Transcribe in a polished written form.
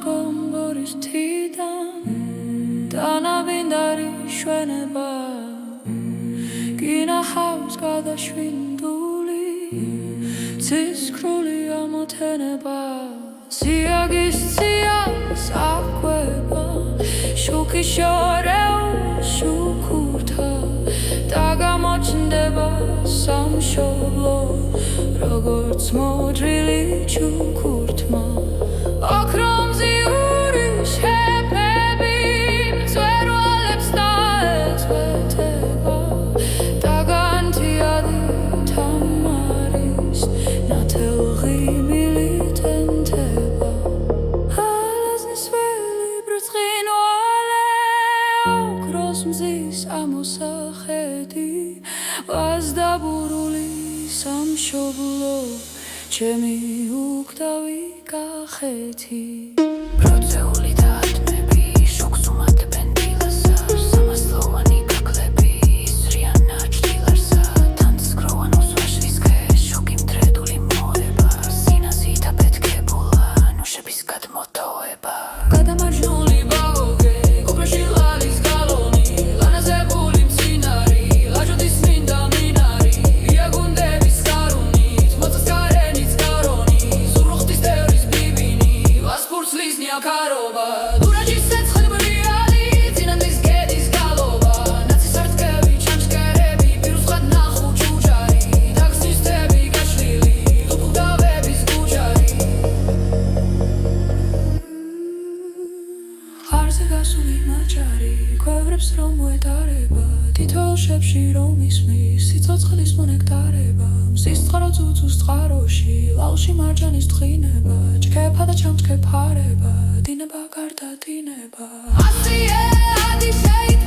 გომბორის თიდან დანავინდარი შვენება გინახავს გადაშვინდული ცისკრული ამოთენება სიაგის ციას აკვება შუქი შორეულ შუქურთა დაგამოჩნდება სამშობლო როგორც მოდრილი ჩუქურთმა ოქრომზე ურის ჰეფები მწვერვალებს დაეწვეთება დაგანთიადი თამარის ნათელღი მილიტენტება ალაზნის ველი ბრწყინვალე ოქროს მზის ამოსახედი ვაზდაბურული სამშობლო ჩემი უკდავი კახეთი პროცეული დათმები შუქს უმატებენ დილასა სამასლოვანი გაკლები ისრიან ნაჭდილარსა თანცგროვან უსვაშლის ქეშ შუქი მდრედული მოება სინაზით აფეთქებულა ნუშების გადმოტოვება გადამარჯნული ბაღოგე ოქროში ლალის გალონი ლანაზებული მცინარი ლაჯოდის მინდა მინარი იაგუნდების კარუნით მოწას გარენიც გარონი ზურუხტის თევრის ბიბინი ვასფურცლის ნიაკარობა დურაჯის ცეცხლი ბრიალი წინანდის გედის გალობა ნაცის არტკევი ჩანჩკერები პირუსხად ნახუ ჯუჯარი ტაქსისტები გაშლილი ლუპუდავების გუჯარი ხარზე გასული მაჭარი ქვევრებს რომ მოეტარება თითოეულში რომ ისმის სიცოცხლის მონექტარება მზის წყარო ძუძუს წყაროში ლალში მარჯანის ტხინება ჩქეფა და ჩამჩქეფარება დინება გარდა დინება ასიე ადიშეით